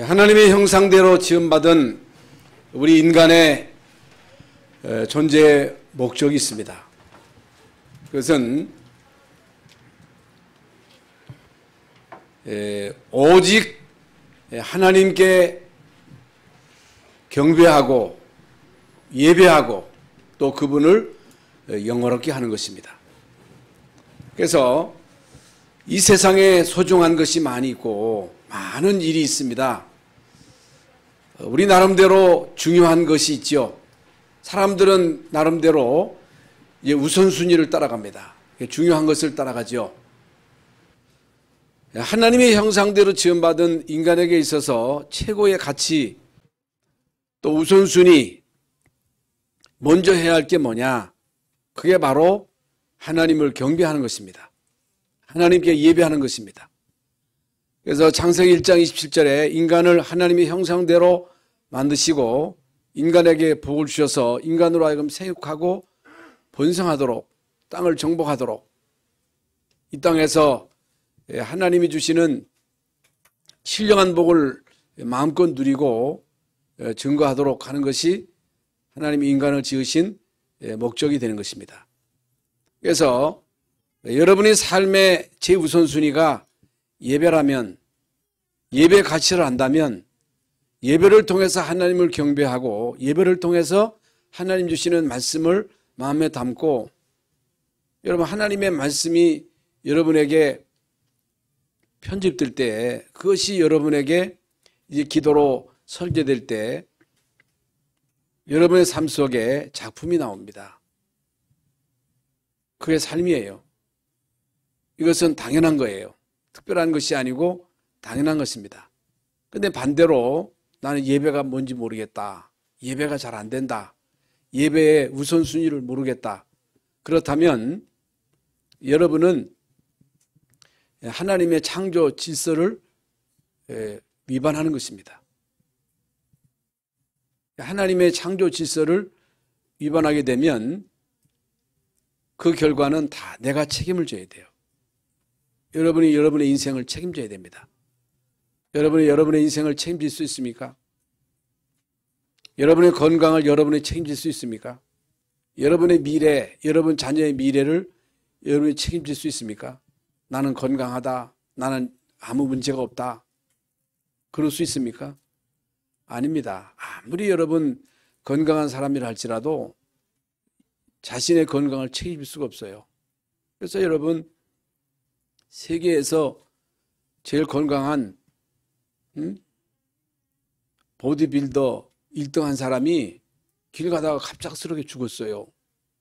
하나님의 형상대로 지음받은 우리 인간의 존재의 목적이 있습니다. 그것은 오직 하나님께 경배하고 예배하고 또 그분을 영화롭게 하는 것입니다. 그래서 이 세상에 소중한 것이 많이 있고 많은 일이 있습니다. 우리 나름대로 중요한 것이 있죠. 사람들은 나름대로 우선순위를 따라갑니다. 중요한 것을 따라가죠. 하나님의 형상대로 지음받은 인간에게 있어서 최고의 가치 또 우선순위 먼저 해야 할 게 뭐냐? 그게 바로 하나님을 경배하는 것입니다. 하나님께 예배하는 것입니다. 그래서 창세기 1장 27절에 인간을 하나님의 형상대로 만드시고 인간에게 복을 주셔서 인간으로 하여금 생육하고 번성하도록 땅을 정복하도록 이 땅에서 하나님이 주시는 신령한 복을 마음껏 누리고 증거하도록 하는 것이 하나님이 인간을 지으신 목적이 되는 것입니다. 그래서 여러분의 삶의 제우선순위가 예배라면, 예배 가치를 안다면 예배를 통해서 하나님을 경배하고 예배를 통해서 하나님 주시는 말씀을 마음에 담고 여러분 하나님의 말씀이 여러분에게 편집될 때 그것이 여러분에게 이제 기도로 설계될 때 여러분의 삶 속에 작품이 나옵니다. 그게 삶이에요. 이것은 당연한 거예요. 특별한 것이 아니고 당연한 것입니다. 근데 반대로 나는 예배가 뭔지 모르겠다. 예배가 잘 안 된다. 예배의 우선순위를 모르겠다. 그렇다면 여러분은 하나님의 창조 질서를 위반하는 것입니다. 하나님의 창조 질서를 위반하게 되면 그 결과는 다 내가 책임을 져야 돼요. 여러분이 여러분의 인생을 책임져야 됩니다. 여러분이 여러분의 인생을 책임질 수 있습니까? 여러분의 건강을 여러분이 책임질 수 있습니까? 여러분의 미래, 여러분 자녀의 미래를 여러분이 책임질 수 있습니까? 나는 건강하다. 나는 아무 문제가 없다. 그럴 수 있습니까? 아닙니다. 아무리 여러분 건강한 사람이라 할지라도 자신의 건강을 책임질 수가 없어요. 그래서 여러분 세계에서 제일 건강한 보디빌더 1등한 사람이 길 가다가 갑작스럽게 죽었어요.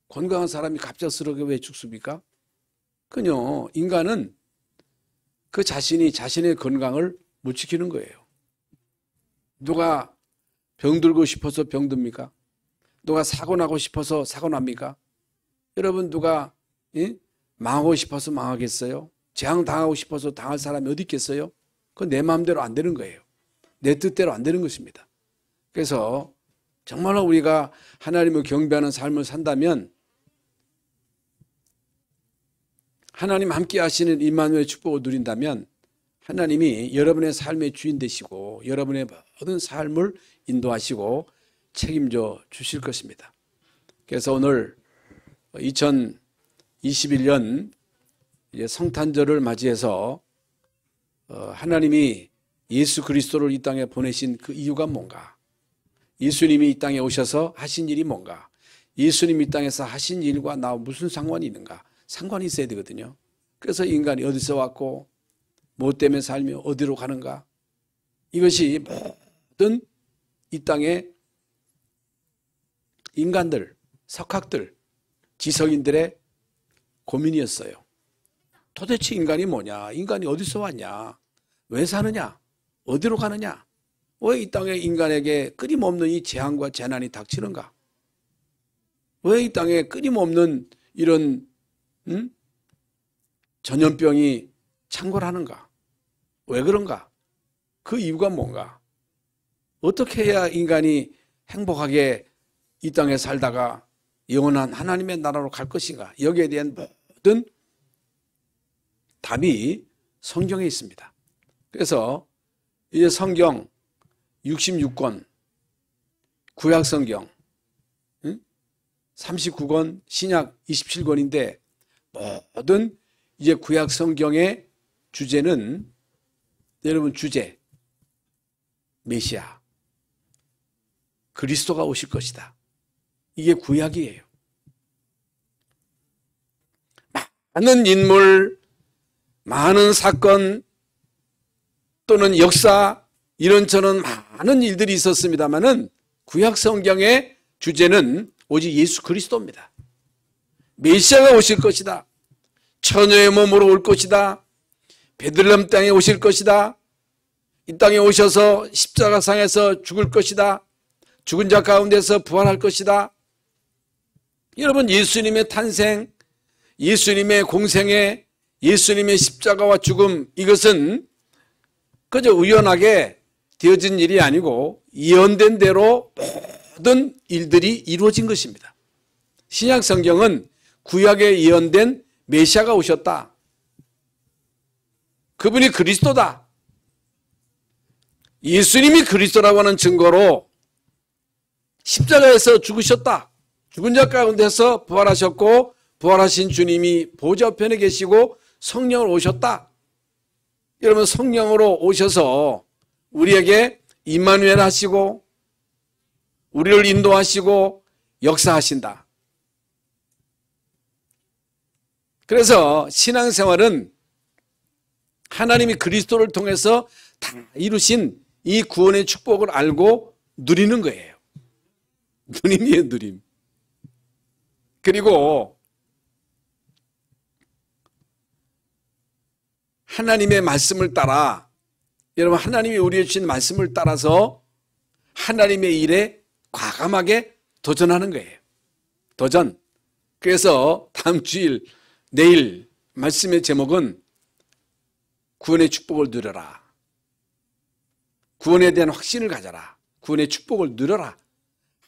건강한 사람이 갑작스럽게 왜 죽습니까? 그냥 인간은 그 자신이 자신의 건강을 못 지키는 거예요. 누가 병들고 싶어서 병듭니까? 누가 사고 나고 싶어서 사고 납니까? 여러분 누가 망하고 싶어서 망하겠어요? 재앙당하고 싶어서 당할 사람이 어디 있겠어요? 그건 내 마음대로 안 되는 거예요. 내 뜻대로 안 되는 것입니다. 그래서 정말로 우리가 하나님을 경배하는 삶을 산다면 하나님 함께 하시는 임마누엘의 축복을 누린다면 하나님이 여러분의 삶의 주인 되시고 여러분의 모든 삶을 인도하시고 책임져 주실 것입니다. 그래서 오늘 2021년 성탄절을 맞이해서 하나님이 예수 그리스도를 이 땅에 보내신 그 이유가 뭔가? 예수님이 이 땅에 오셔서 하신 일이 뭔가? 예수님이 이 땅에서 하신 일과 나와 무슨 상관이 있는가? 상관이 있어야 되거든요. 그래서 인간이 어디서 왔고 무엇 때문에 살며 어디로 가는가? 이것이 모든 이 땅의 인간들, 석학들, 지성인들의 고민이었어요. 도대체 인간이 뭐냐? 인간이 어디서 왔냐? 왜 사느냐? 어디로 가느냐? 왜 이 땅에 인간에게 끊임없는 이 재앙과 재난이 닥치는가? 왜 이 땅에 끊임없는 이런 전염병이 창궐하는가? 왜 그런가? 그 이유가 뭔가? 어떻게 해야 인간이 행복하게 이 땅에 살다가 영원한 하나님의 나라로 갈 것인가? 여기에 대한 모든 답이 성경에 있습니다. 그래서 이제 성경 66권 구약 성경, 39권 신약 27권인데 모든 이제 구약 성경의 주제는 여러분 주제 메시아 그리스도가 오실 것이다. 이게 구약이에요. 많은 인물, 많은 사건 또는 역사 이런저런 많은 일들이 있었습니다마는 구약 성경의 주제는 오직 예수 그리스도입니다. 메시아가 오실 것이다. 처녀의 몸으로 올 것이다. 베들레헴 땅에 오실 것이다. 이 땅에 오셔서 십자가상에서 죽을 것이다. 죽은 자 가운데서 부활할 것이다. 여러분 예수님의 탄생, 예수님의 공생애, 예수님의 십자가와 죽음 이것은 그저 우연하게 되어진 일이 아니고 예언된 대로 모든 일들이 이루어진 것입니다. 신약 성경은 구약에 예언된 메시아가 오셨다. 그분이 그리스도다. 예수님이 그리스도라고 하는 증거로 십자가에서 죽으셨다. 죽은 자 가운데서 부활하셨고 부활하신 주님이 보좌 우편에 계시고 성령으로 오셨다. 여러분 성령으로 오셔서 우리에게 임마누엘 하시고 우리를 인도하시고 역사하신다. 그래서 신앙생활은 하나님이 그리스도를 통해서 다 이루신 이 구원의 축복을 알고 누리는 거예요. 누림이에요, 누림. 그리고 하나님의 말씀을 따라 여러분 하나님이 우리에게 주신 말씀을 따라서 하나님의 일에 과감하게 도전하는 거예요. 도전. 그래서 다음 주일 내일 말씀의 제목은 구원의 축복을 누려라. 구원에 대한 확신을 가져라. 구원의 축복을 누려라.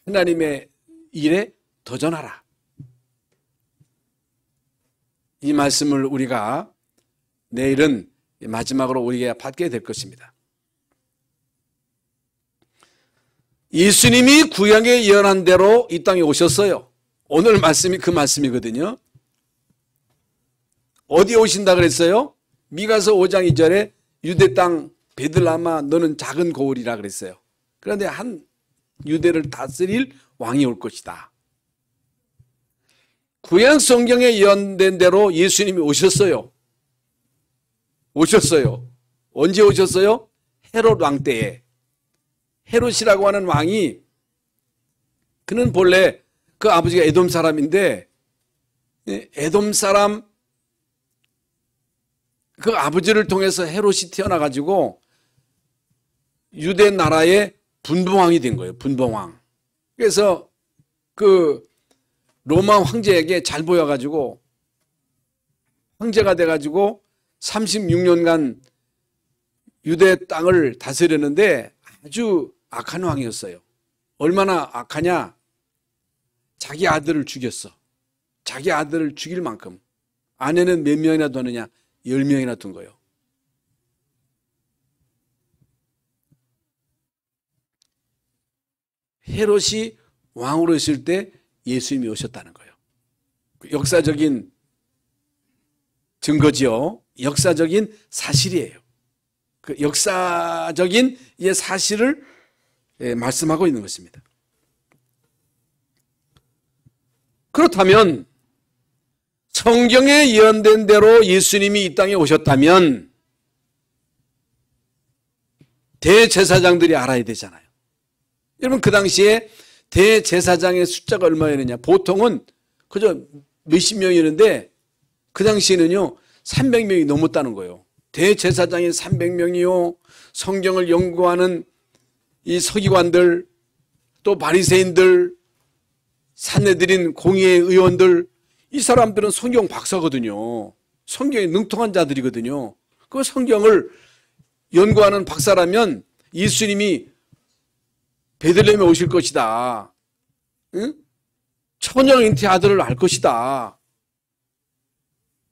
하나님의 일에 도전하라. 이 말씀을 우리가 내일은 마지막으로 우리가 받게 될 것입니다. 예수님이 구약에 예언한 대로 이 땅에 오셨어요. 오늘 말씀이 그 말씀이거든요. 어디 오신다 그랬어요? 미가서 5장 2절에 유대 땅 베들레헴아 너는 작은 고을이라 그랬어요. 그런데 한 유대를 다스릴 왕이 올 것이다. 구약 성경에 예언된 대로 예수님이 오셨어요. 오셨어요. 언제 오셨어요? 헤롯 왕 때에. 헤롯이라고 하는 왕이 그는 본래 그 아버지가 에돔 사람인데 에돔 사람 그 아버지를 통해서 헤롯이 태어나가지고 유대 나라의 분봉왕이 된 거예요. 분봉왕. 그래서 그 로마 황제에게 잘 보여가지고 황제가 돼가지고 36년간 유대 땅을 다스렸는데 아주 악한 왕이었어요. 얼마나 악하냐? 자기 아들을 죽였어. 자기 아들을 죽일 만큼. 아내는 몇 명이나 두느냐? 10명이나 둔 거예요. 헤롯이 왕으로 있을 때 예수님이 오셨다는 거예요. 역사적인 증거지요. 역사적인 사실이에요. 그 역사적인 이 사실을 말씀하고 있는 것입니다. 그렇다면 성경에 예언된 대로 예수님이 이 땅에 오셨다면 대제사장들이 알아야 되잖아요. 여러분 그 당시에 대제사장의 숫자가 얼마였느냐? 보통은 그저 몇십 명이었는데 그 당시에는요 300명이 넘었다는 거예요. 대제사장이 300명이요. 성경을 연구하는 이 서기관들 또 바리새인들 산헤드린 공의회 의원들 이 사람들은 성경 박사거든요. 성경에 능통한 자들이거든요. 그 성경을 연구하는 박사라면 예수님이 베들레헴에 오실 것이다. 응? 처녀 잉태 아들을 알 것이다.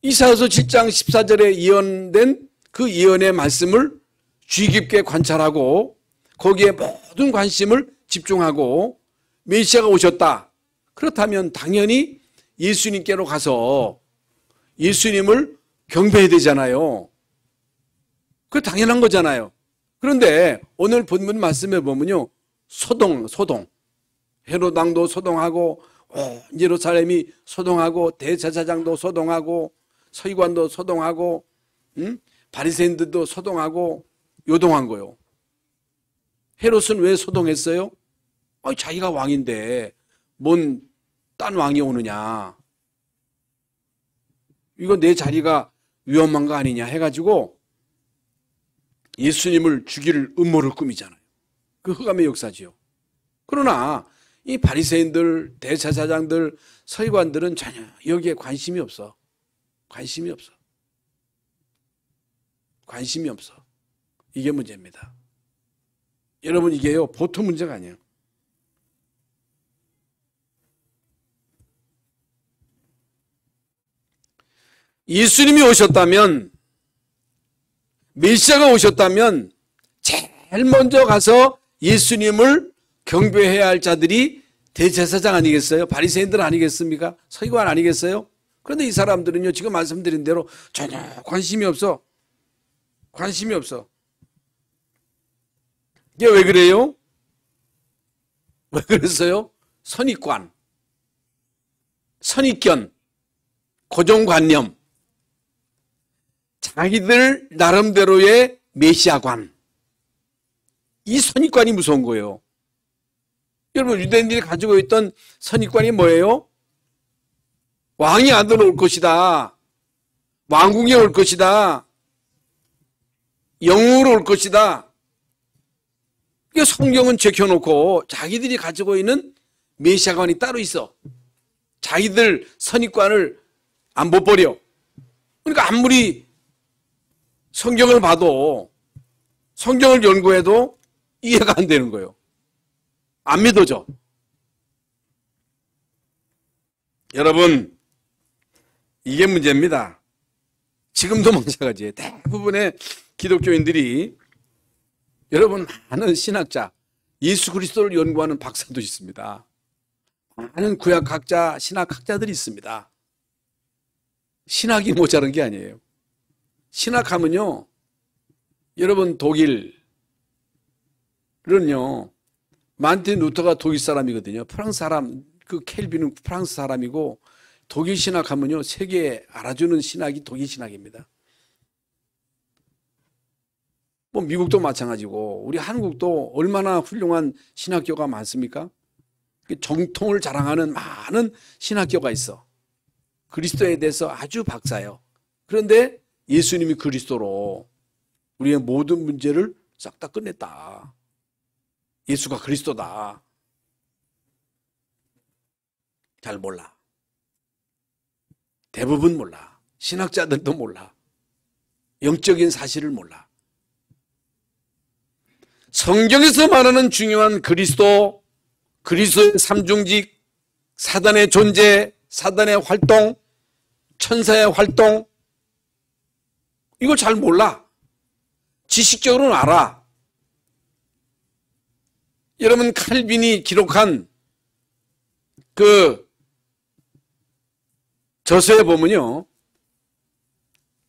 이사야서 7장 14절에 예언된 그 예언의 말씀을 주의 깊게 관찰하고 거기에 모든 관심을 집중하고 메시아가 오셨다. 그렇다면 당연히 예수님께로 가서 예수님을 경배해야 되잖아요. 그 당연한 거잖아요. 그런데 오늘 본문 말씀에 보면요. 소동. 헤롯 왕도 소동하고 예루살렘이 소동하고 대제사장도 소동하고 서기관도 소동하고 바리새인들도 소동하고 요동한 거요. 헤롯은 왜 소동했어요? 자기가 왕인데 뭔 딴 왕이 오느냐. 이거 내 자리가 위험한 거 아니냐 해가지고 예수님을 죽일 음모를 꾸미잖아요. 그 흑암의 역사지요. 그러나 이 바리새인들, 대제사장들, 서기관들은 전혀 여기에 관심이 없어. 관심이 없어. 이게 문제입니다. 여러분, 이게요 보통 문제가 아니에요. 예수님이 오셨다면, 메시아가 오셨다면 제일 먼저 가서 예수님을 경배해야 할 자들이 대제사장 아니겠어요? 바리새인들 아니겠습니까? 서기관 아니겠어요? 그런데 이 사람들은요, 지금 말씀드린 대로 전혀 관심이 없어. 이게 왜 그래요? 왜 그랬어요? 선입견, 고정관념, 자기들 나름대로의 메시아관. 이 선입관이 무서운 거예요. 여러분, 유대인들이 가지고 있던 선입관이 뭐예요? 왕이 아들 올 것이다. 왕궁에 올 것이다. 영웅으로 올 것이다. 이게 성경은 제껴놓고 자기들이 가지고 있는 메시아관이 따로 있어. 자기들 선입관을 못 버려. 그러니까 아무리 성경을 봐도, 성경을 연구해도 이해가 안 되는 거예요. 안 믿어져. 여러분, 이게 문제입니다. 지금도 마찬가지예요. 대부분의 기독교인들이, 여러분, 많은 신학자, 예수 그리스도를 연구하는 박사도 있습니다. 많은 구약학자, 신학학자들이 있습니다. 신학이 모자란 게 아니에요. 신학하면요, 여러분, 독일은요, 마르틴 루터가 독일 사람이거든요. 프랑스 사람, 그 켈빈은 프랑스 사람이고, 독일 신학하면요, 세계에 알아주는 신학이 독일 신학입니다. 뭐 미국도 마찬가지고 우리 한국도 얼마나 훌륭한 신학교가 많습니까? 정통을 자랑하는 많은 신학교가 있어. 그리스도에 대해서 아주 박사예요. 그런데 예수님이 그리스도로 우리의 모든 문제를 싹 다 끝냈다. 예수가 그리스도다. 잘 몰라. 대부분 몰라. 신학자들도 몰라. 영적인 사실을 몰라. 성경에서 말하는 중요한 그리스도, 그리스도의 삼중직, 사단의 존재, 사단의 활동, 천사의 활동, 이걸 잘 몰라. 지식적으로는 알아. 여러분, 칼빈이 기록한 그 저서에 보면요,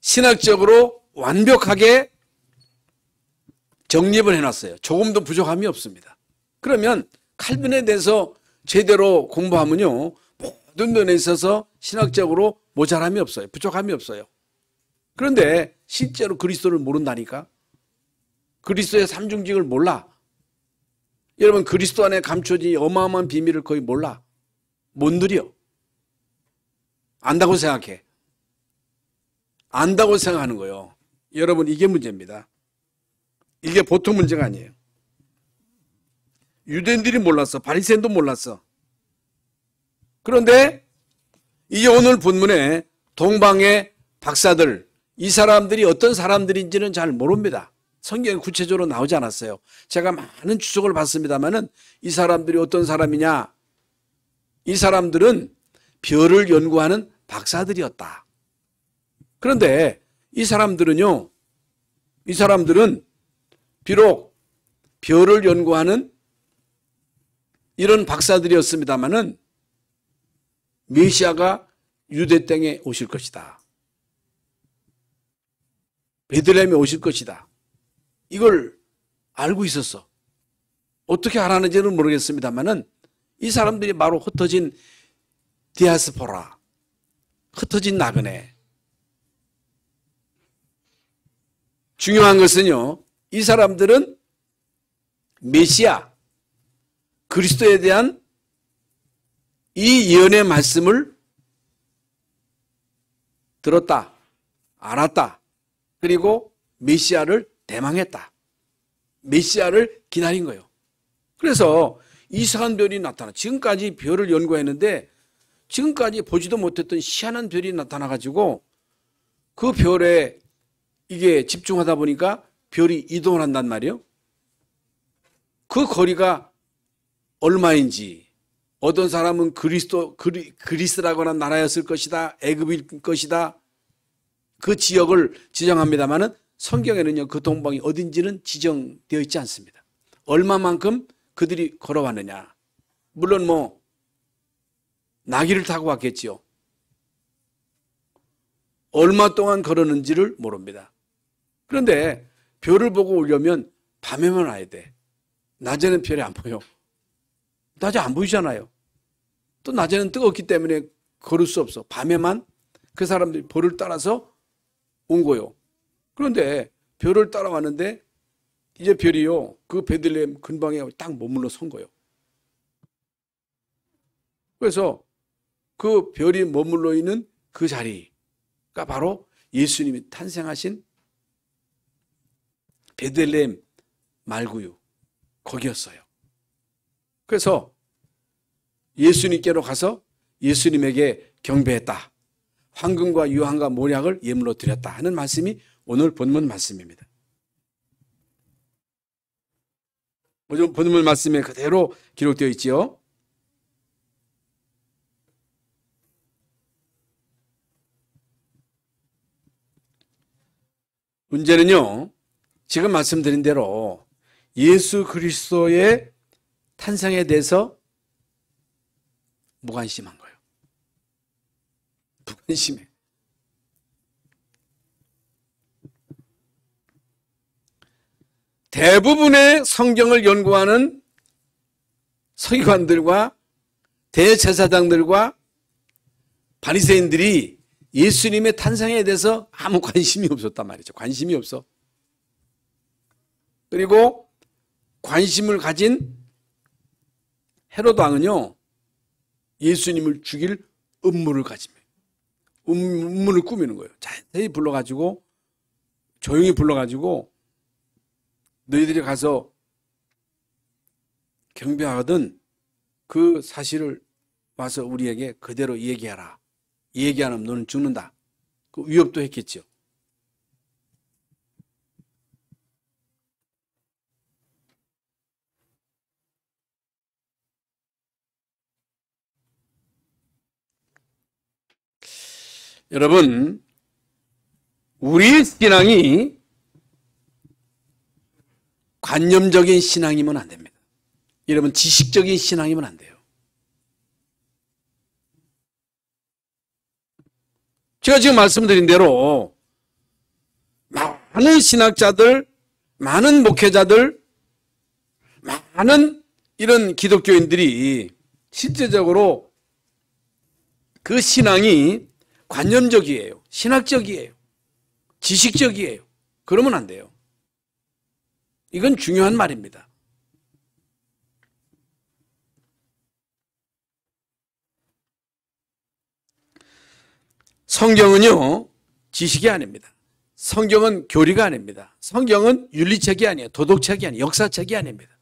신학적으로 완벽하게 정립을 해놨어요. 조금도 부족함이 없습니다. 그러면 칼빈에 대해서 제대로 공부하면요, 모든 면에 있어서 신학적으로 모자람이 없어요. 부족함이 없어요. 그런데 실제로 그리스도를 모른다니까? 그리스도의 삼중직을 몰라. 여러분, 그리스도 안에 감춰진 어마어마한 비밀을 거의 몰라. 못 누려. 안다고 생각해. 안다고 생각하는 거예요. 여러분, 이게 문제입니다. 이게 보통 문제가 아니에요. 유대인들이 몰랐어. 바리새인도 몰랐어. 그런데 이제 오늘 본문에 동방의 박사들, 이 사람들이 어떤 사람들인지는 잘 모릅니다. 성경에 구체적으로 나오지 않았어요. 제가 많은 추적을 봤습니다만은 이 사람들이 어떤 사람이냐? 이 사람들은 별을 연구하는 박사들이었다. 그런데 이 사람들은 비록 별을 연구하는 이런 박사들이었습니다마는 메시아가 유대 땅에 오실 것이다. 베들레헴에 오실 것이다. 이걸 알고 있었어. 어떻게 알았는지는 모르겠습니다만은 이 사람들이 바로 흩어진 디아스포라, 흩어진 나그네. 중요한 것은요, 이 사람들은 메시아, 그리스도에 대한 이 예언의 말씀을 들었다, 알았다, 그리고 메시아를 대망했다. 메시아를 기다린 거예요. 그래서 이상한 별이 나타나. 지금까지 별을 연구했는데 지금까지 보지도 못했던 희한한 별이 나타나가지고 그 별에 이게 집중하다 보니까 별이 이동을 한단 말이에요. 그 거리가 얼마인지, 어떤 사람은 그리스라고 하는 나라였을 것이다, 애굽일 것이다, 그 지역을 지정합니다만은 성경에는요, 그 동방이 어딘지는 지정되어 있지 않습니다. 얼마만큼 그들이 걸어왔느냐. 물론 뭐 나귀를 타고 왔겠지요. 얼마 동안 걸었는지를 모릅니다. 그런데 별을 보고 오려면 밤에만 와야 돼. 낮에는 별이 안 보여. 낮에 안 보이잖아요. 또 낮에는 뜨겁기 때문에 걸을 수 없어. 밤에만 그 사람들이 별을 따라서 온 거요. 그런데 별을 따라왔는데 이제 별이요, 그 베들레헴 근방에 딱 머물러 선 거예요. 그래서 그 별이 머물러 있는 그 자리가 바로 예수님이 탄생하신 베들레헴 말구유 거기였어요. 그래서 예수님께로 가서 예수님에게 경배했다. 황금과 유황과 모략을 예물로 드렸다 하는 말씀이 오늘 본문 말씀입니다. 오늘 본문 말씀에 그대로 기록되어 있지요. 문제는요, 지금 말씀드린 대로 예수 그리스도의 탄생에 대해서 무관심한 거예요. 무관심해. 대부분의 성경을 연구하는 서기관들과 대제사장들과 바리새인들이 예수님의 탄생에 대해서 아무 관심이 없었단 말이죠. 관심이 없어. 그리고 관심을 가진 헤롯 왕은요, 예수님을 죽일 음모를 가집니다. 음모를 꾸미는 거예요. 자세히 불러가지고, 조용히 불러가지고, 너희들이 가서 경배하거든 그 사실을 와서 우리에게 그대로 얘기하라. 얘기 안 하면 너는 죽는다. 그 위협도 했겠죠. 여러분, 우리의 신앙이 관념적인 신앙이면 안 됩니다. 여러분, 지식적인 신앙이면 안 돼요. 제가 지금 말씀드린 대로 많은 신학자들, 많은 목회자들, 많은 이런 기독교인들이 실제적으로 그 신앙이 관념적이에요. 신학적이에요. 지식적이에요. 그러면 안 돼요. 이건 중요한 말입니다. 성경은요, 지식이 아닙니다. 성경은 교리가 아닙니다. 성경은 윤리책이 아니에요. 도덕책이 아니에요. 역사책이 아닙니다.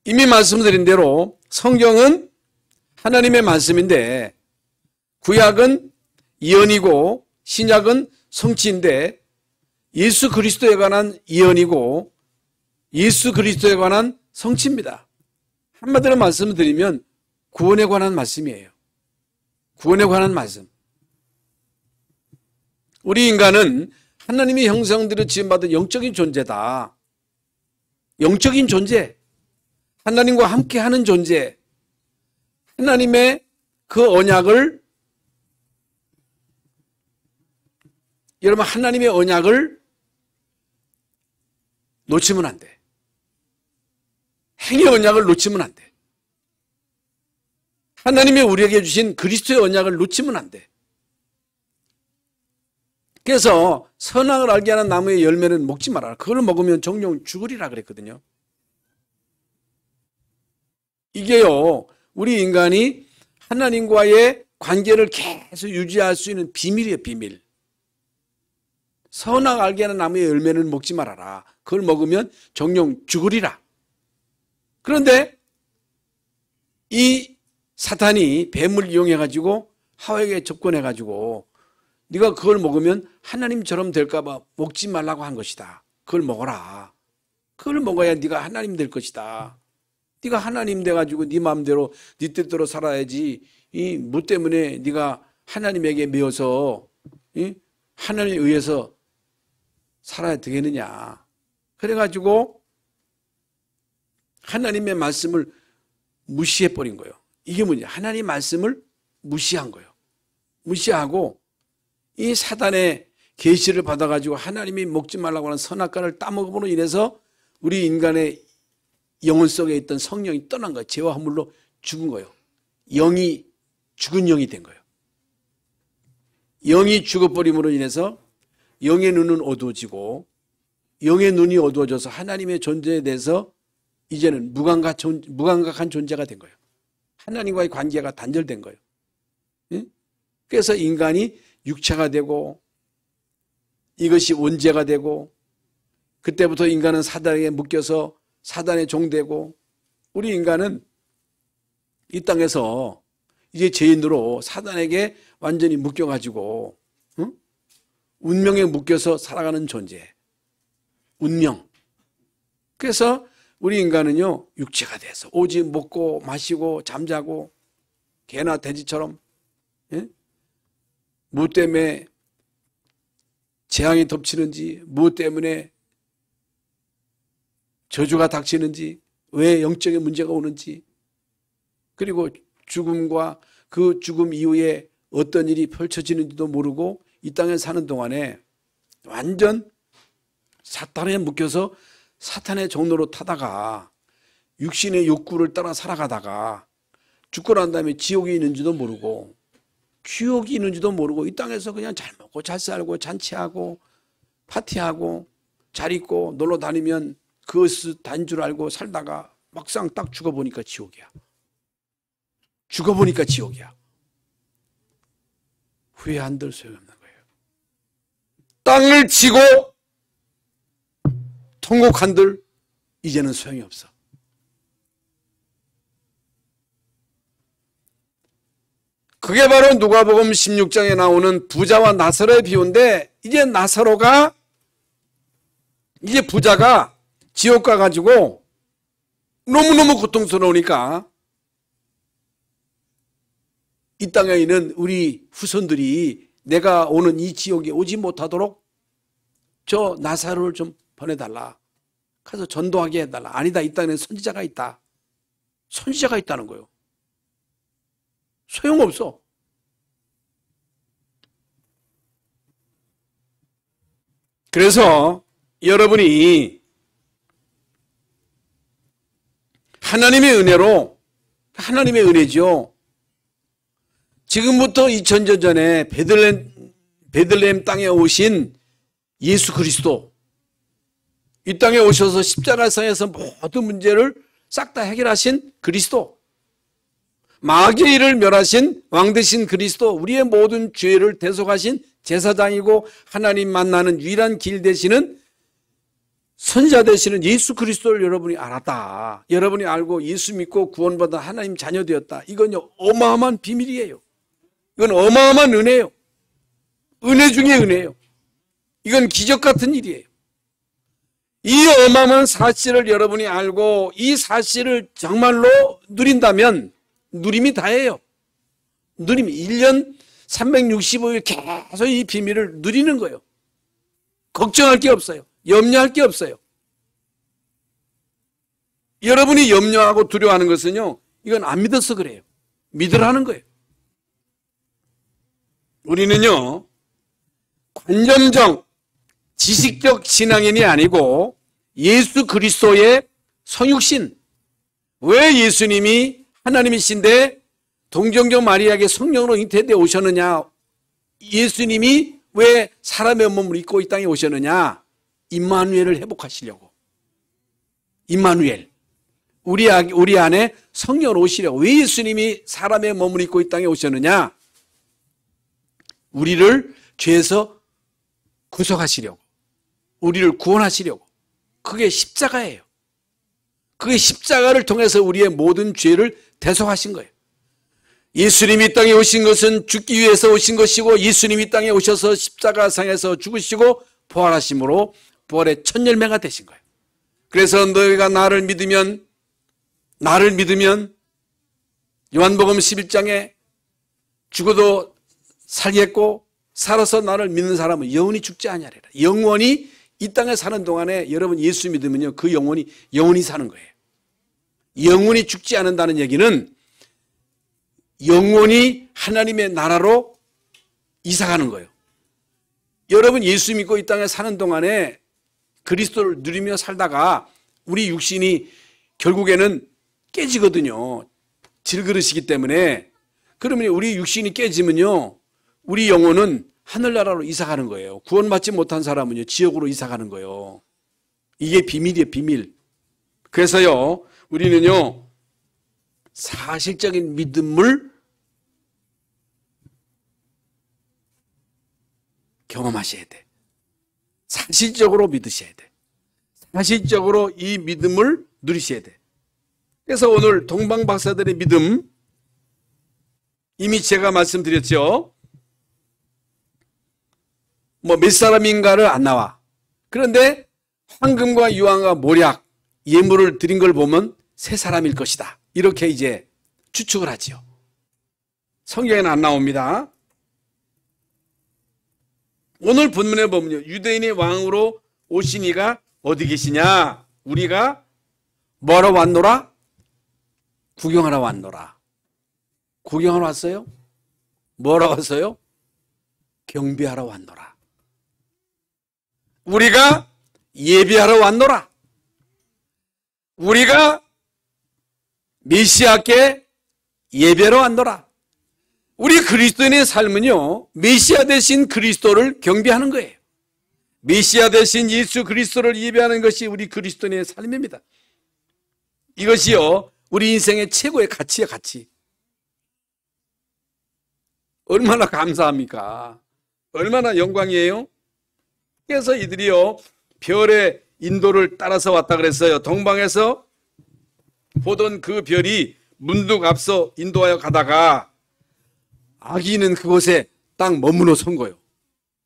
이미 말씀드린 대로 성경은 하나님의 말씀인데 구약은 예언이고 신약은 성취인데 예수 그리스도에 관한 예언이고 예수 그리스도에 관한 성취입니다. 한마디로 말씀을 드리면 구원에 관한 말씀이에요. 구원에 관한 말씀. 우리 인간은 하나님의 형상대로 지음받은 영적인 존재다. 영적인 존재. 하나님과 함께하는 존재. 하나님의 그 언약을, 여러분, 하나님의 언약을 놓치면 안 돼. 행의 언약을 놓치면 안 돼. 하나님이 우리에게 주신 그리스도의 언약을 놓치면 안 돼. 그래서 선악을 알게 하는 나무의 열매는 먹지 말아라. 그걸 먹으면 정령 죽으리라 그랬거든요. 이게요, 우리 인간이 하나님과의 관계를 계속 유지할 수 있는 비밀이에요, 비밀. 선악 알게 하는 나무의 열매는 먹지 말아라. 그걸 먹으면 정령 죽으리라. 그런데 이 사탄이 뱀을 이용해가지고 하와에게 접근해가지고 네가 그걸 먹으면 하나님처럼 될까봐 먹지 말라고 한 것이다. 그걸 먹어라. 그걸 먹어야 네가 하나님 될 것이다. 네가 하나님 돼가지고 네 마음대로 네 뜻대로 살아야지. 이 뭐 때문에 네가 하나님에게 매여서 하나님에 의해서 살아야 되겠느냐. 그래가지고 하나님의 말씀을 무시해버린 거예요. 이게 뭐냐. 하나님 말씀을 무시한 거예요. 무시하고 이 사단의 계시를 받아가지고 하나님이 먹지 말라고 하는 선악과를 따먹음으로 인해서 우리 인간의 영혼 속에 있던 성령이 떠난 거예요. 죄와 허물로 죽은 거예요. 영이 죽은 영이 된 거예요. 영이 죽어버림으로 인해서 영의 눈은 어두워지고 영의 눈이 어두워져서 하나님의 존재에 대해서 이제는 무감각한 존재가 된 거예요. 하나님과의 관계가 단절된 거예요. 그래서 인간이 육체가 되고 이것이 원죄가 되고 그때부터 인간은 사단에게 묶여서 사단의 종되고 우리 인간은 이 땅에서 이제 죄인으로 사단에게 완전히 묶여가지고 운명에 묶여서 살아가는 존재. 운명. 그래서 우리 인간은요 육체가 돼서 오직 먹고 마시고 잠자고 개나 돼지처럼 뭐 때문에 재앙이 덮치는지 뭐 때문에 저주가 닥치는지 왜 영적인 문제가 오는지 그리고 죽음과 그 죽음 이후에 어떤 일이 펼쳐지는지도 모르고 이 땅에 사는 동안에 완전 사탄에 묶여서 사탄의 종로로 타다가 육신의 욕구를 따라 살아가다가 죽고 난 다음에 지옥이 있는지도 모르고 지옥이 있는지도 모르고 이 땅에서 그냥 잘 먹고 잘 살고 잔치하고 파티하고 잘 있고 놀러 다니면 그것이 단 줄 알고 살다가 막상 딱 죽어보니까 지옥이야. 죽어보니까 지옥이야. 후회 한들 소용없는 거예요. 땅을 치고 통곡한들 이제는 소용이 없어. 그게 바로 누가복음 16장에 나오는 부자와 나사로의 비유인데 이제 나사로가 이제 부자가 지옥 가가지고 너무너무 고통스러우니까 이 땅에 있는 우리 후손들이 내가 오는 이 지옥에 오지 못하도록 저 나사로를 좀 보내달라. 가서 전도하게 해달라. 아니다. 이 땅에 선지자가 있다. 선지자가 있다는 거예요. 소용없어. 그래서 여러분이 하나님의 은혜로 하나님의 은혜죠. 지금부터 2000년 전에 베들레헴 땅에 오신 예수 그리스도 이 땅에 오셔서 십자가상에서 모든 문제를 싹 다 해결하신 그리스도 마귀의 일을 멸하신 왕 되신 그리스도 우리의 모든 죄를 대속하신 제사장이고 하나님 만나는 유일한 길 되시는 선지자 되시는 예수 그리스도를 여러분이 알았다. 여러분이 알고 예수 믿고 구원받아 하나님 자녀 되었다. 이건요 어마어마한 비밀이에요. 이건 어마어마한 은혜예요. 은혜 중에 은혜예요. 이건 기적 같은 일이에요. 이 어마어마한 사실을 여러분이 알고 이 사실을 정말로 누린다면 누림이 다예요. 누림이 1년 365일 계속 이 비밀을 누리는 거예요. 걱정할 게 없어요. 염려할 게 없어요. 여러분이 염려하고 두려워하는 것은요, 이건 안 믿어서 그래요. 믿으라는 거예요. 우리는요, 관념적, 지식적 신앙인이 아니고 예수 그리스도의 성육신. 왜 예수님이 하나님이신데 동정녀 마리아에게 성령으로 잉태되어 오셨느냐? 예수님이 왜 사람의 몸을 입고 이 땅에 오셨느냐? 임마누엘을 회복하시려고. 임마누엘. 우리 안에 성령으로 오시려고. 왜 예수님이 사람의 몸을 입고 이 땅에 오셨느냐? 우리를 죄에서 구속하시려고. 우리를 구원하시려고. 그게 십자가예요. 그게 십자가를 통해서 우리의 모든 죄를 대속하신 거예요. 예수님이 이 땅에 오신 것은 죽기 위해서 오신 것이고, 예수님이 이 땅에 오셔서 십자가상에서 죽으시고 부활하심으로 부활의 첫 열매가 되신 거예요. 그래서 너희가 나를 믿으면 요한복음 11장에 죽어도 살겠고 살아서 나를 믿는 사람은 영원히 죽지 아니하리라. 영원히 이 땅에 사는 동안에 여러분 예수 믿으면요, 그 영혼이 사는 거예요. 영원히 죽지 않는다는 얘기는 영원히 하나님의 나라로 이사가는 거예요. 여러분 예수 믿고 이 땅에 사는 동안에 그리스도를 누리며 살다가 우리 육신이 결국에는 깨지거든요. 질그릇이기 때문에. 그러면 우리 육신이 깨지면요, 우리 영혼은 하늘나라로 이사가는 거예요. 구원받지 못한 사람은요, 지옥으로 이사가는 거예요. 이게 비밀이에요, 비밀. 그래서요, 우리는요, 사실적인 믿음을 경험하셔야 돼. 사실적으로 믿으셔야 돼. 사실적으로 이 믿음을 누리셔야 돼. 그래서 오늘 동방박사들의 믿음, 이미 제가 말씀드렸죠. 몇 사람인가를 안 나와. 그런데 황금과 유황과 모략, 예물을 드린 걸 보면 세 사람일 것이다. 이렇게 이제 추측을 하지요. 성경에는 안 나옵니다. 오늘 본문에 보면요, 유대인의 왕으로 오신 이가 어디 계시냐? 우리가 뭐하러 왔노라? 구경하러 왔노라. 구경하러 왔어요? 뭐하러 왔어요? 경배하러 왔노라. 우리가 예배하러 왔노라. 우리가 메시아께 예배하러 왔노라. 우리 그리스도인의 삶은요, 메시아 대신 그리스도를 경배하는 거예요. 메시아 대신 예수 그리스도를 예배하는 것이 우리 그리스도인의 삶입니다. 이것이요, 우리 인생의 최고의 가치예요, 가치. 얼마나 감사합니까? 얼마나 영광이에요? 그래서 이들이요, 별의 인도를 따라서 왔다 그랬어요. 동방에서 보던 그 별이 문득 앞서 인도하여 가다가 아기는 그곳에 딱 머무러 선 거예요.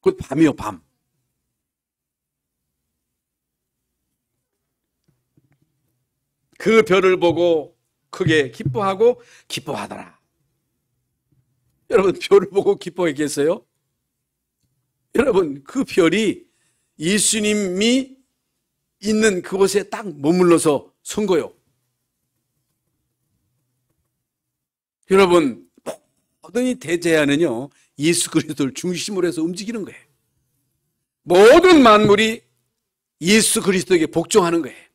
그 밤이요, 밤. 그 별을 보고 크게 기뻐하고 기뻐하더라. 여러분, 별을 보고 기뻐했겠어요? 여러분, 그 별이 예수님이 있는 그곳에 딱 머물러서 선 거예요. 여러분, 모든 이 대제안은요, 예수 그리스도를 중심으로 해서 움직이는 거예요. 모든 만물이 예수 그리스도에게 복종하는 거예요.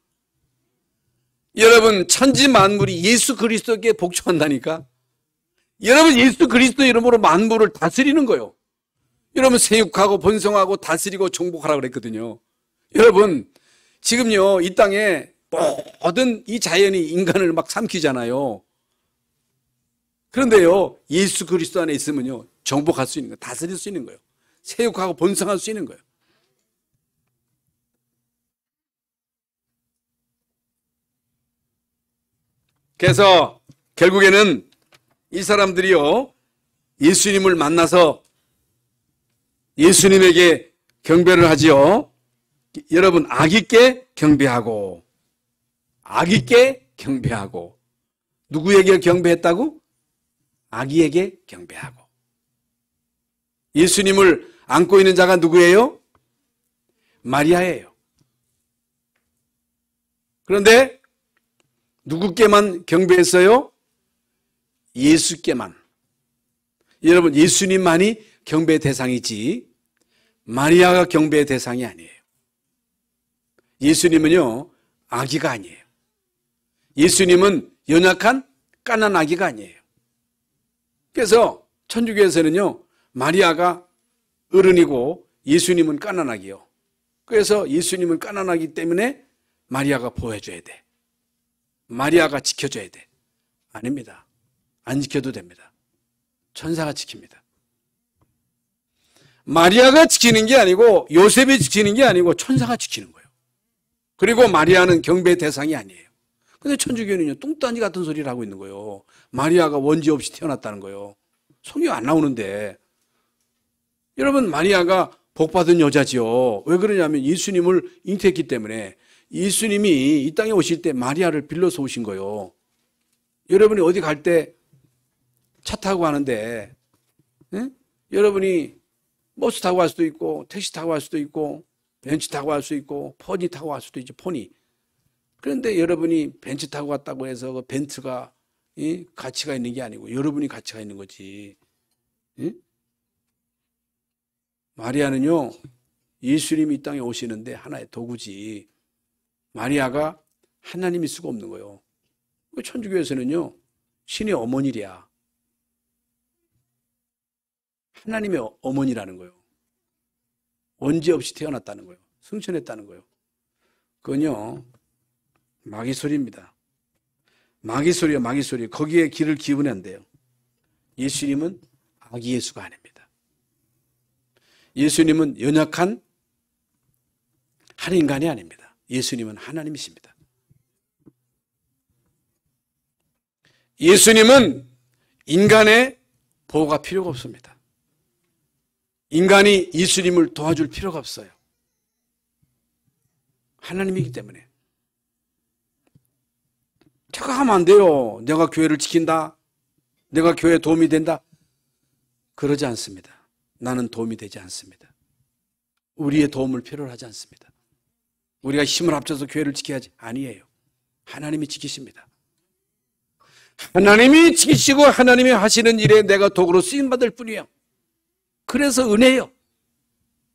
여러분, 천지 만물이 예수 그리스도에게 복종한다니까. 여러분, 예수 그리스도 이름으로 만물을 다스리는 거예요. 여러분, 세육하고 번성하고 다스리고 정복하라고 그랬거든요. 여러분, 지금요, 이 땅에 모든 이 자연이 인간을 막 삼키잖아요. 그런데요, 예수 그리스도 안에 있으면요, 정복할 수 있는 거예요. 다스릴 수 있는 거예요. 세육하고 번성할 수 있는 거예요. 그래서 결국에는 이 사람들이요, 예수님을 만나서 예수님에게 경배를 하지요. 여러분, 아기께 경배하고, 아기께 경배하고. 누구에게 경배했다고? 아기에게 경배하고. 예수님을 안고 있는 자가 누구예요? 마리아예요. 그런데 누구께만 경배했어요? 예수께만. 여러분, 예수님만이 경배 대상이지 마리아가 경배 대상이 아니에요. 예수님은요, 아기가 아니에요. 예수님은 연약한 깐난 아기가 아니에요. 그래서 천주교에서는요, 마리아가 어른이고 예수님은 깐난 아기요. 그래서 예수님은 깐난 아기 때문에 마리아가 보호해줘야 돼. 마리아가 지켜줘야 돼. 아닙니다. 안 지켜도 됩니다. 천사가 지킵니다. 마리아가 지키는 게 아니고 요셉이 지키는 게 아니고 천사가 지키는 거예요. 그리고 마리아는 경배 대상이 아니에요. 근데 천주교는요, 뚱딴지 같은 소리를 하고 있는 거예요. 마리아가 원죄 없이 태어났다는 거예요. 성경 안 나오는데. 여러분, 마리아가 복받은 여자지요. 왜 그러냐면 예수님을 잉태했기 때문에. 예수님이 이 땅에 오실 때 마리아를 빌려서 오신 거예요. 여러분이 어디 갈 때 차 타고 가는데, 여러분이 버스 타고 갈 수도 있고, 택시 타고 갈 수도 있고, 벤츠 타고 갈 수도 있고, 포니 타고 갈 수도 있죠, 포니. 그런데 여러분이 벤츠 타고 갔다고 해서 그 벤츠가 가치가 있는 게 아니고 여러분이 가치가 있는 거지. 마리아는요, 예수님이 이 땅에 오시는데 하나의 도구지. 마리아가 하나님일 수가 없는 거예요. 천주교에서는요, 신의 어머니랴. 하나님의 어머니라는 거예요. 원죄 없이 태어났다는 거예요. 승천했다는 거예요. 그건요, 마귀소리입니다. 마귀소리야, 마귀소리. 거기에 귀를 기울이면 안 돼요. 예수님은 아기 예수가 아닙니다. 예수님은 연약한 한 인간이 아닙니다. 예수님은 하나님이십니다. 예수님은 인간의 보호가 필요가 없습니다. 인간이 예수님을 도와줄 필요가 없어요. 하나님이기 때문에. 착각하면 안 돼요. 내가 교회를 지킨다. 내가 교회에 도움이 된다. 그러지 않습니다. 나는 도움이 되지 않습니다. 우리의 도움을 필요로 하지 않습니다. 우리가 힘을 합쳐서 교회를 지켜야지. 아니에요. 하나님이 지키십니다. 하나님이 지키시고 하나님이 하시는 일에 내가 도구로 쓰임받을 뿐이에요. 그래서 은혜요.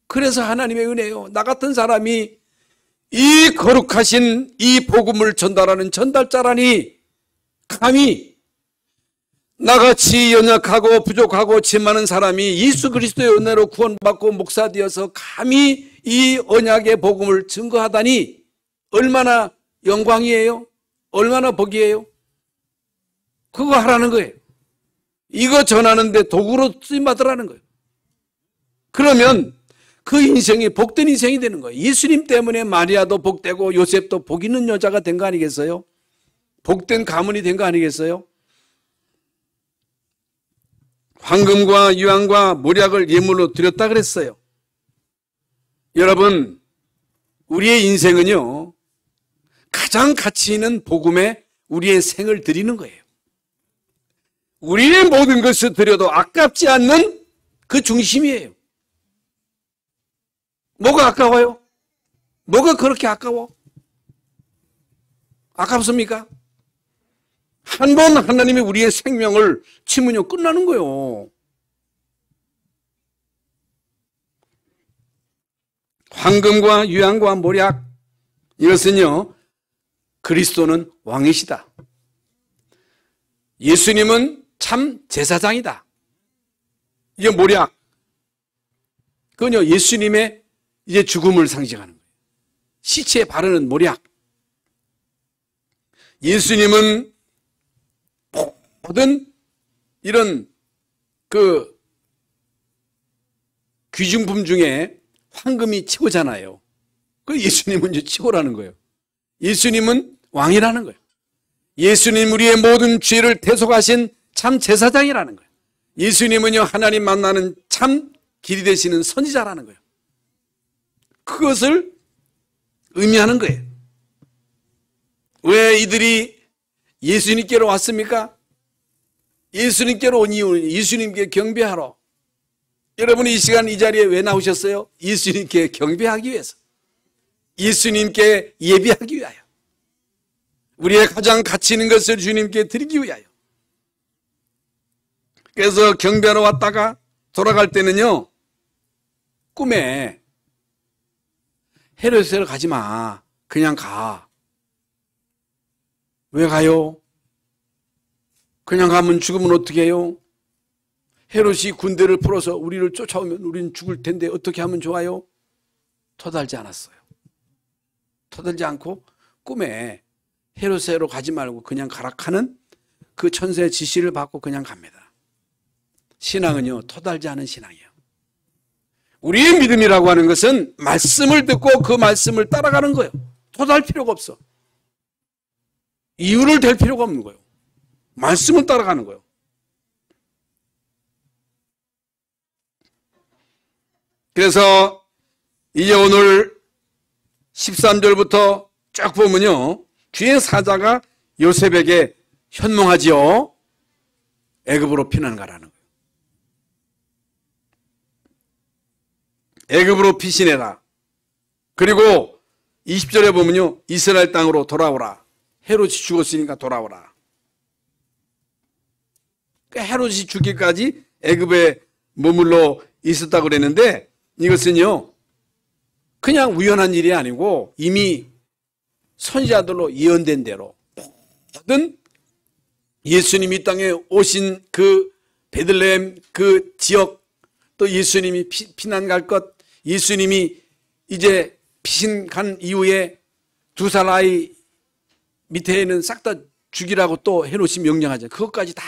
그래서 하나님의 은혜요. 나 같은 사람이 이 거룩하신 이 복음을 전달하는 전달자라니 감히 나같이 연약하고 부족하고 죄 많은 사람이 예수 그리스도의 은혜로 구원받고 목사되어서 감히 이 언약의 복음을 증거하다니 얼마나 영광이에요? 얼마나 복이에요? 그거 하라는 거예요. 이거 전하는데 도구로 쓰임받으라는 거예요. 그러면 그 인생이 복된 인생이 되는 거예요. 예수님 때문에 마리아도 복되고 요셉도 복 있는 여자가 된 거 아니겠어요? 복된 가문이 된 거 아니겠어요? 황금과 유황과 모략을 예물로 드렸다 그랬어요. 여러분, 우리의 인생은요, 가장 가치 있는 복음에 우리의 생을 드리는 거예요. 우리의 모든 것을 드려도 아깝지 않는 그 중심이에요. 뭐가 아까워요? 뭐가 그렇게 아까워? 아깝습니까? 한 번 하나님이 우리의 생명을 치면요 끝나는 거예요. 황금과 유황과 모략, 이것은요 그리스도는 왕이시다. 예수님은 참 제사장이다. 이게 모략, 그건요 예수님의 이제 죽음을 상징하는 거예요. 시체에 바르는 모략. 예수님은 모든 이런 그 귀중품 중에 황금이 최고잖아요. 그 예수님은 이제 최고라는 거예요. 예수님은 왕이라는 거예요. 예수님 우리의 모든 죄를 대속하신 참 제사장이라는 거예요. 예수님은요 하나님 만나는 참 길이 되시는 선지자라는 거예요. 그것을 의미하는 거예요. 왜 이들이 예수님께로 왔습니까? 예수님께로 온 이유는 예수님께 경배하러. 여러분이 이 시간 이 자리에 왜 나오셨어요? 예수님께 경배하기 위해서. 예수님께 예비하기 위하여, 우리의 가장 가치 있는 것을 주님께 드리기 위하여. 그래서 경배하러 왔다가 돌아갈 때는요, 꿈에 헤롯으로 가지 마. 그냥 가. 왜 가요? 그냥 가면 죽으면 어떻게 해요? 헤롯이 군대를 풀어서 우리를 쫓아오면 우리는 죽을 텐데 어떻게 하면 좋아요? 토달지 않았어요. 토달지 않고 꿈에 헤롯으로 가지 말고 그냥 가라 하는 그 천사의 지시를 받고 그냥 갑니다. 신앙은요, 토달지 않은 신앙이에요. 우리의 믿음이라고 하는 것은 말씀을 듣고 그 말씀을 따라가는 거예요. 토달 필요가 없어. 이유를 댈 필요가 없는 거예요. 말씀을 따라가는 거예요. 그래서 이제 오늘 13절부터 쭉 보면요, 주의 사자가 요셉에게 현몽하지요. 애굽으로 피난가라는 거예요. 애굽으로 피신해라. 그리고 20절에 보면요, 이스라엘 땅으로 돌아오라. 헤롯이 죽었으니까 돌아오라. 그러니까 헤롯이 죽기까지 애굽에 머물러 있었다고 그랬는데, 이것은요, 그냥 우연한 일이 아니고 이미 선지자들로 예언된 대로 모든 예수님이 이 땅에 오신 그 베들레헴 그 지역, 또 예수님이 피난 갈 것, 예수님이 이제 피신 간 이후에 2살 아이 밑에는 싹 다 죽이라고 또 헤롯이 명령하죠. 그것까지 다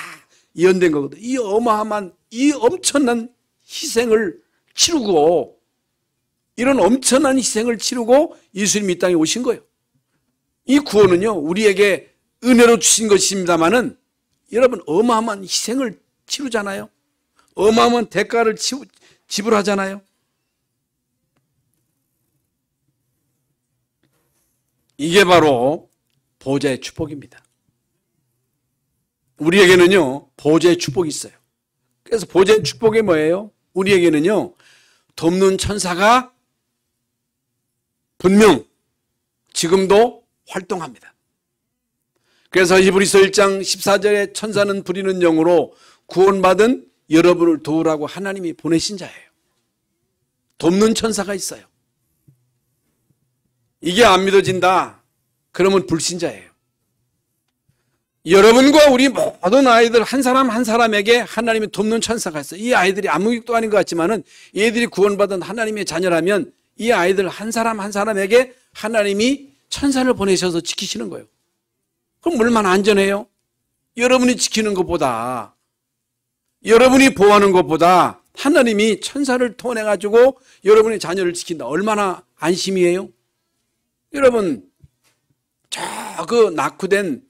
예언된 거거든. 이 어마어마한, 이 엄청난 희생을 치르고, 이런 엄청난 희생을 치르고 예수님이 이 땅에 오신 거예요. 이 구원은요, 우리에게 은혜로 주신 것입니다마는, 여러분, 어마어마한 희생을 치르잖아요. 어마어마한 대가를 지불하잖아요. 이게 바로 보좌의 축복입니다. 우리에게는요, 보좌의 축복이 있어요. 그래서 보좌의 축복이 뭐예요? 우리에게는요, 돕는 천사가 분명 지금도 활동합니다. 그래서 히브리서 1장 14절에 천사는 부리는 영으로 구원받은 여러분을 도우라고 하나님이 보내신 자예요. 돕는 천사가 있어요. 이게 안 믿어진다, 그러면 불신자예요. 여러분과 우리 모든 아이들 한 사람 한 사람에게 하나님이 돕는 천사가 있어요. 이 아이들이 아무 일도 아닌 것 같지만은 얘들이 구원받은 하나님의 자녀라면 이 아이들 한 사람 한 사람에게 하나님이 천사를 보내셔서 지키시는 거예요. 그럼 얼마나 안전해요? 여러분이 지키는 것보다, 여러분이 보호하는 것보다 하나님이 천사를 통해 가지고 여러분의 자녀를 지킨다. 얼마나 안심이에요? 여러분, 저 그 낙후된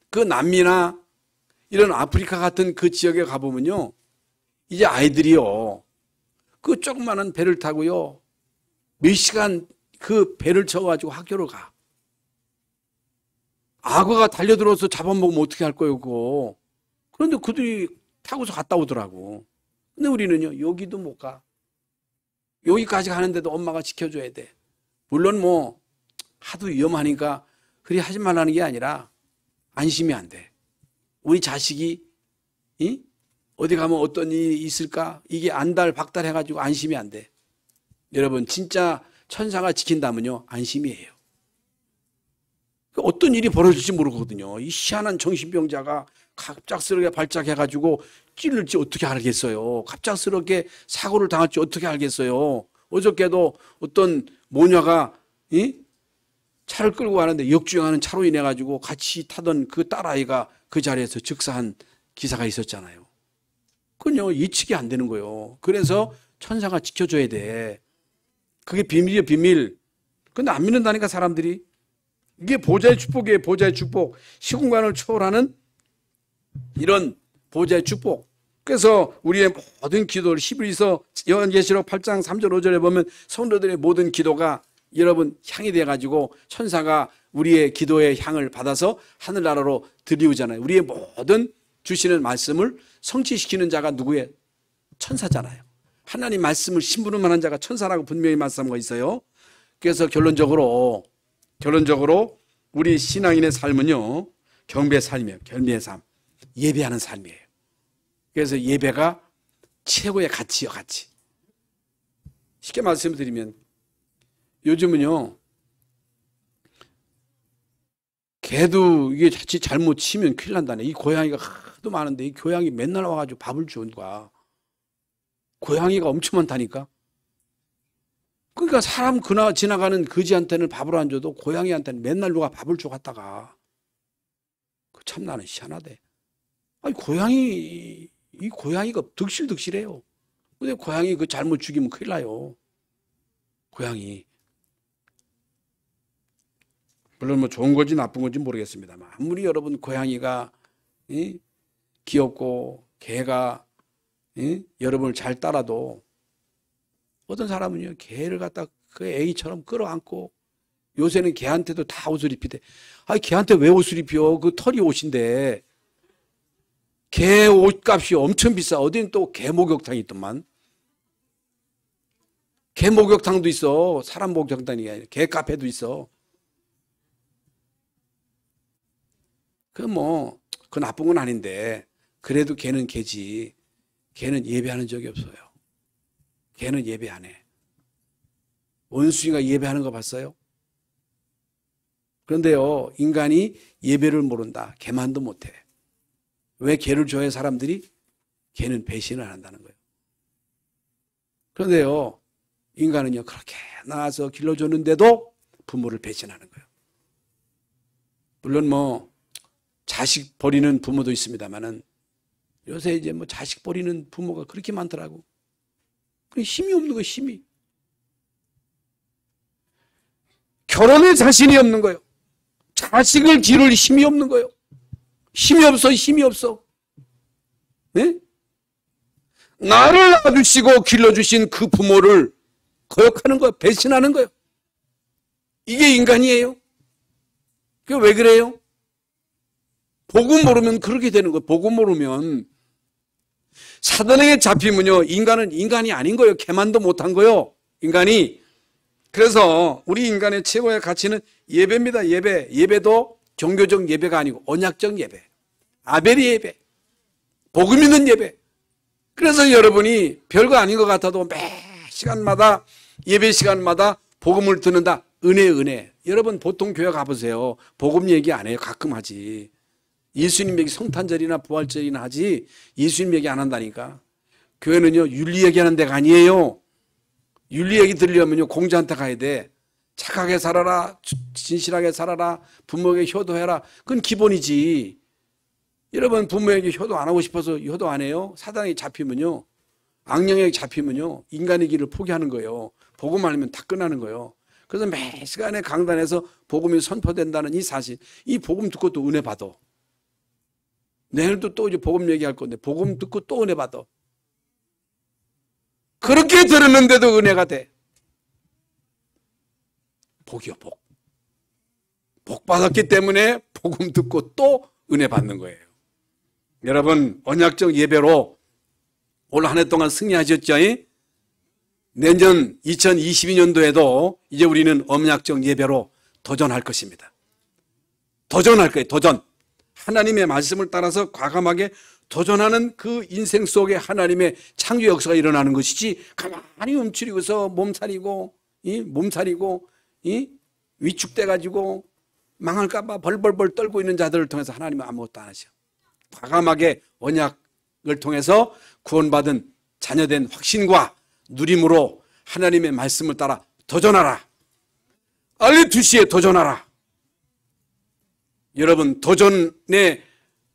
그 남미나 이런 아프리카 같은 그 지역에 가보면요, 이제 아이들이요, 그 조그마한 배를 타고요, 몇 시간 그 배를 쳐가지고 학교로 가. 악어가 달려들어서 잡아먹으면 어떻게 할 거예요, 그거. 그런데 그들이 타고서 갔다 오더라고. 근데 우리는요, 여기도 못 가. 여기까지 가는데도 엄마가 지켜줘야 돼. 물론 뭐 하도 위험하니까 그리 하지 말라는 게 아니라 안심이 안 돼. 우리 자식이 어디 가면 어떤 일이 있을까? 이게 안달박달 해가지고 안심이 안 돼. 여러분, 진짜 천사가 지킨다면요, 안심이에요. 어떤 일이 벌어질지 모르거든요. 이 희한한 정신병자가 갑작스럽게 발작해가지고 찔릴지 어떻게 알겠어요. 갑작스럽게 사고를 당할지 어떻게 알겠어요. 어저께도 어떤 모녀가 차를 끌고 가는데 역주행하는 차로 인해 가지고 같이 타던 그 딸아이가 그 자리에서 즉사한 기사가 있었잖아요. 그건요, 예측이 안 되는 거예요. 그래서 천사가 지켜줘야 돼. 그게 비밀이에요, 비밀. 근데 안 믿는다니까, 사람들이. 이게 보좌의 축복이에요, 보좌의 축복. 시공간을 초월하는 이런 보좌의 축복. 그래서 우리의 모든 기도를 히브리서 요한계시록 8장 3절 5절에 보면 성도들의 모든 기도가 여러분 향이 돼가지고 천사가 우리의 기도의 향을 받아서 하늘나라로 들이우잖아요. 우리의 모든 주시는 말씀을 성취시키는 자가 누구예요? 천사잖아요. 하나님 말씀을 심부름하는 자가 천사라고 분명히 말씀한 거 있어요. 그래서 결론적으로 우리 신앙인의 삶은요, 경배의 삶이에요. 경배의 삶. 예배하는 삶이에요. 그래서 예배가 최고의 가치요, 가치. 쉽게 말씀드리면 요즘은요, 개도 이게 자칫 잘못 치면 큰일 난다네. 이 고양이가 하도 많은데 이 고양이 맨날 와가지고 밥을 주는 거야. 고양이가 엄청 많다니까. 그러니까 사람 지나가는 거지한테는 밥을 안 줘도 고양이한테는 맨날 누가 밥을 줘 갔다가. 참 나는 희한하대. 아니 이 고양이가 득실득실해요. 근데 고양이 그 잘못 죽이면 큰일 나요. 고양이. 물론 뭐 좋은 건지 나쁜 건지 모르겠습니다만 아무리 여러분 고양이가 귀엽고 개가 여러분을 잘 따라도 어떤 사람은요 개를 갖다 그 애기처럼 끌어안고 요새는 개한테도 다 옷을 입히대. 아니 개한테 왜 옷을 입혀? 그 털이 옷인데. 개 옷값이 엄청 비싸. 어디는 또 개 목욕탕이 있더만. 개 목욕탕도 있어. 사람 목욕탕이 아니라 개 카페도 있어. 그 나쁜 건 아닌데 그래도 개는 개지. 개는 예배하는 적이 없어요. 개는 예배 안 해. 원숭이가 예배하는 거 봤어요? 그런데요, 인간이 예배를 모른다. 개만도 못해. 왜 개를 좋아해 사람들이? 개는 배신을 한다는 거예요. 그런데요, 인간은요, 그렇게 낳아서 길러줬는데도 부모를 배신하는 거예요. 물론 자식 버리는 부모도 있습니다만은 요새 이제 자식 버리는 부모가 그렇게 많더라고. 힘이 없는 거예요, 힘이. 결혼에 자신이 없는 거예요. 자식을 기를 힘이 없는 거예요. 힘이 없어, 힘이 없어. 네? 나를 낳아주시고 길러주신 그 부모를 거역하는 거예요. 배신하는 거예요. 이게 인간이에요. 그게 왜 그래요? 복음 모르면 그렇게 되는 거예요. 복음 모르면. 사단에게 잡히면요, 인간은 인간이 아닌 거예요. 개만도 못한 거예요. 인간이. 그래서 우리 인간의 최고의 가치는 예배입니다. 예배. 예배도 종교적 예배가 아니고 언약적 예배. 아벨의 예배. 복음 있는 예배. 그래서 여러분이 별거 아닌 것 같아도 매 시간마다 예배 시간마다 복음을 듣는다. 은혜. 여러분 보통 교회 가보세요. 복음 얘기 안 해요. 가끔 하지. 예수님 얘기 성탄절이나 부활절이나 하지 예수님 얘기 안 한다니까. 교회는요 윤리 얘기하는 데가 아니에요. 윤리 얘기 들으려면요 공자한테 가야 돼. 착하게 살아라, 진실하게 살아라, 부모에게 효도해라. 그건 기본이지. 여러분 부모에게 효도 안 하고 싶어서 효도 안 해요? 사단에게 잡히면요, 악령에게 잡히면요 인간의 길을 포기하는 거예요. 복음 아니면 다 끝나는 거예요. 그래서 매 시간에 강단에서 복음이 선포된다는 이 사실, 이 복음 듣고 또 은혜 받아. 내일도 또 이제 복음 얘기할 건데 복음 듣고 또 은혜 받아. 그렇게 들었는데도 은혜가 돼. 복이요, 복. 복 받았기 때문에 복음 듣고 또 은혜 받는 거예요. 여러분 언약적 예배로 올 한 해 동안 승리하셨죠? 내년 2022년도에도 이제 우리는 언약적 예배로 도전할 것입니다. 도전할 거예요. 도전. 하나님의 말씀을 따라서 과감하게 도전하는 그 인생 속에 하나님의 창조 역사가 일어나는 것이지, 가만히 움츠리고서 몸살이고 위축돼 가지고 망할까 봐 벌벌벌 떨고 있는 자들을 통해서 하나님은 아무것도 안 하셔. 과감하게 언약을 통해서 구원받은 자녀된 확신과 누림으로 하나님의 말씀을 따라 도전하라. 알레투시에 도전하라. 여러분 도전의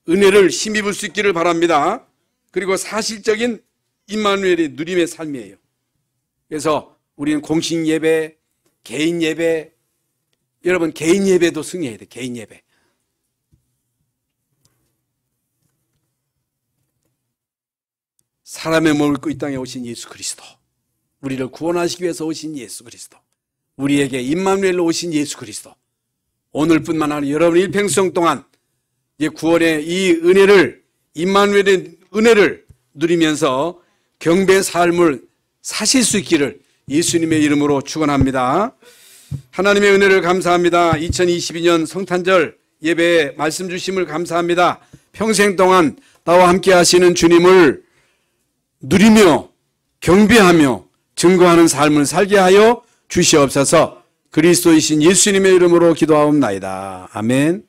은혜를 힘입을 수 있기를 바랍니다. 그리고 사실적인 임마누엘의 누림의 삶이에요. 그래서 우리는 공식 예배, 개인 예배, 여러분 개인 예배도 승리해야 돼. 개인 예배. 사람의 몸을 입고 이 땅에 오신 예수 그리스도, 우리를 구원하시기 위해서 오신 예수 그리스도, 우리에게 임마누엘로 오신 예수 그리스도, 오늘뿐만 아니라 여러분 일평생 동안 이제 구원의 이 은혜를, 임마누엘의 은혜를 누리면서 경배의 삶을 사실 수 있기를 예수님의 이름으로 축원합니다. 하나님의 은혜를 감사합니다. 2022년 성탄절 예배에 말씀 주심을 감사합니다. 평생 동안 나와 함께 하시는 주님을 누리며 경배하며 증거하는 삶을 살게 하여 주시옵소서. 그리스도이신 예수님의 이름으로 기도하옵나이다. 아멘.